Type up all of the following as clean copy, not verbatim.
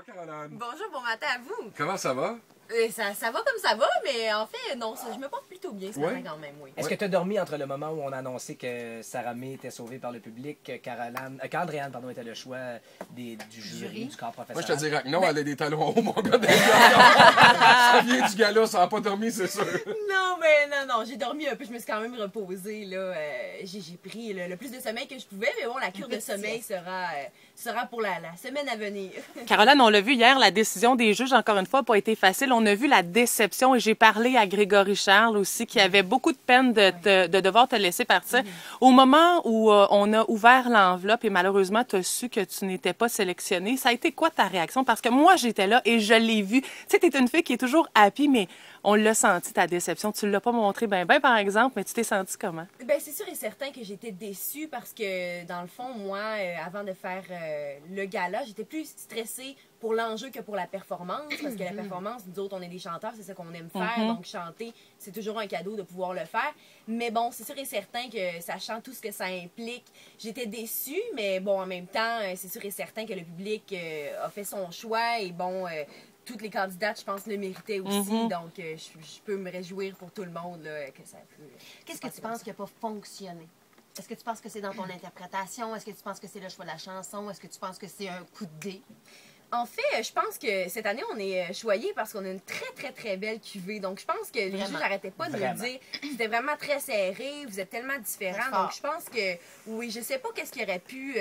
toi, Caroline? Bonjour, bon matin à vous. Comment ça va? Ça va comme ça va, mais en fait, non, je me porte plutôt bien ce matin quand même, oui. Est-ce que tu as dormi entre le moment où on a annoncé que Sarah May était sauvée par le public, qu'Andréane était le choix du jury, du corps professionnel? Moi, je te dirais que non, elle a des talons hauts, mon gars. Ça vient du gala, ça n'a pas dormi, c'est sûr. Non, mais non, j'ai dormi un peu, je me suis quand même reposée, là. J'ai pris le plus de sommeil que je pouvais, mais bon, la cure de sommeil sera pour la semaine à venir. Caroline, on l'a vu hier, la décision des juges, encore une fois, n'a pas été facile. On a vu la déception et j'ai parlé à Grégory Charles aussi, qui avait beaucoup de peine de devoir te laisser partir. Au moment où on a ouvert l'enveloppe et malheureusement, tu as su que tu n'étais pas sélectionnée, ça a été quoi ta réaction? Parce que moi, j'étais là et je l'ai vu. Tu sais, tu es une fille qui est toujours happy, mais on l'a senti, ta déception. Tu ne l'as pas montré ben, par exemple, mais tu t'es sentie comment? Ben c'est sûr et certain que j'étais déçue parce que, dans le fond, moi, avant de faire le gala, j'étais plus stressée pour l'enjeu que pour la performance, parce que la performance, nous autres, on est des chanteurs, c'est ça qu'on aime faire, donc chanter, c'est toujours un cadeau de pouvoir le faire. Mais bon, c'est sûr et certain que, sachant tout ce que ça implique, j'étais déçue, mais bon, en même temps, c'est sûr et certain que le public a fait son choix, et bon, toutes les candidates, je pense, le méritaient aussi, donc je peux me réjouir pour tout le monde là, que ça peut... Qu'est-ce que tu penses qui n'a pas fonctionné? Est-ce que tu penses que c'est dans ton interprétation? Est-ce que tu penses que c'est le choix de la chanson? Est-ce que tu penses que c'est un coup de dé? En fait, je pense que cette année, on est choyés parce qu'on a une très belle cuvée. Donc, je pense que les juges n'arrêtaient pas de nous dire. C'était vraiment très serré, vous êtes tellement différents. Donc, je pense que, oui, je sais pas qu'est-ce qu'il aurait pu...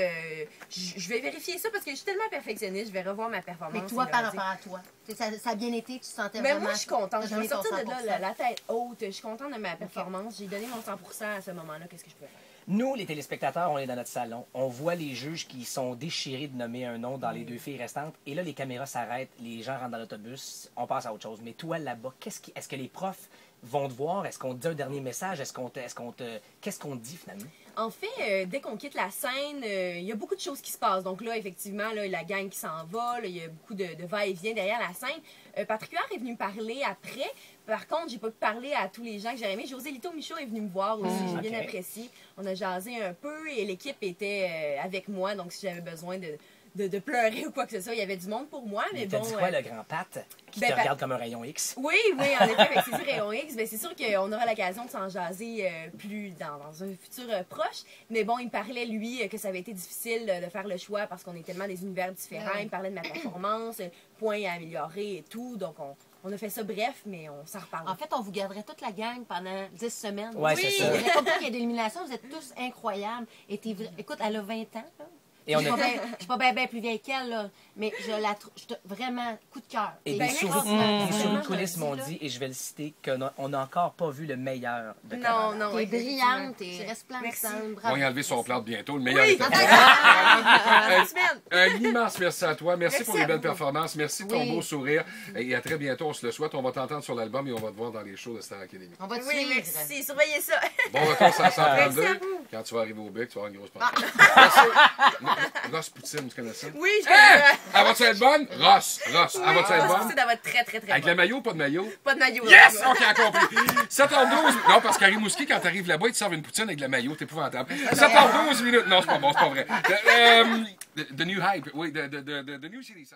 je vais vérifier ça parce que je suis tellement perfectionniste, je vais revoir ma performance. Mais toi, par rapport à toi, ça a bien été, tu te sentais vraiment... Moi, je suis contente. Je vais sortir de là, la tête haute. Je suis contente de ma performance. J'ai donné mon 100% à ce moment-là. Qu'est-ce que je pouvais faire? Nous, les téléspectateurs, on est dans notre salon. On voit les juges qui sont déchirés de nommer un nom dans les deux filles restantes. Et là, les caméras s'arrêtent, les gens rentrent dans l'autobus, on passe à autre chose. Mais toi, là-bas, est-ce que les profs vont te voir? Est-ce qu'on te dit un dernier message? Qu'est-ce qu'on te dit finalement? En fait, dès qu'on quitte la scène, il y a beaucoup de choses qui se passent. Donc là, effectivement, là, la gang qui s'en va, il y a beaucoup de va-et-vient derrière la scène. Patrick Huard est venu me parler après. Par contre, j'ai pas pu parler à tous les gens que j'ai aimés. José Lito Michaud est venu me voir aussi. J'ai bien apprécié. On a jasé un peu et l'équipe était avec moi. Donc, si j'avais besoin de pleurer ou quoi que ce soit, il y avait du monde pour moi. Mais bon. T'as dit quoi, le grand Pat, qui te regarde comme un rayon X? Oui, en effet, avec ses yeux rayons X. C'est sûr qu'on aura l'occasion de s'en jaser plus dans un futur proche. Mais bon, il me parlait, lui, que ça avait été difficile de faire le choix parce qu'on est tellement des univers différents. Il me parlait de ma performance, points à améliorer et tout. Donc, on a fait ça bref, mais on s'en reparle. En fait, on vous garderait toute la gang pendant 10 semaines. Ouais, oui, c'est ça. Il n'y aurait pas qu'il y ait d'élimination. Vous êtes tous incroyables. Écoute, elle a 20 ans, là. Et on je suis pas bien plus vieille qu'elle, là, mais je la trouve vraiment coup de cœur. Et les souris de coulisses m'ont dit, et je vais le citer, qu'on n'a encore pas vu le meilleur de Caroline. Non, t'es brillante, t'es resplendissante, bravo. On va y enlever son plâtre bientôt, le meilleur est un immense merci à toi. Merci pour les belles performances. Merci de ton beau sourire. Et à très bientôt, on se le souhaite. On va t'entendre sur l'album et on va te voir dans les shows de Star Academy. On va te suivre. Merci, surveillez ça. Bon retour sur la 132. Quand tu vas arriver au bec, tu vas avoir une grosse pancarte. Ross Poutine, tu connais ça? Oui, je connais ça. Elle va-tu être bonne? Ross. Elle va-tu être bonne? Ça va être très Avec le maillot ou pas de maillot? Pas de maillot. Yes! OK, compris. 7h12. Non, parce qu'à Rimouski, quand t'arrives là-bas, ils te servent une poutine avec le maillot. T'es épouvantable. 7h12 minutes. Non, c'est pas bon, c'est pas vrai. The New Hype. Oui, the New City.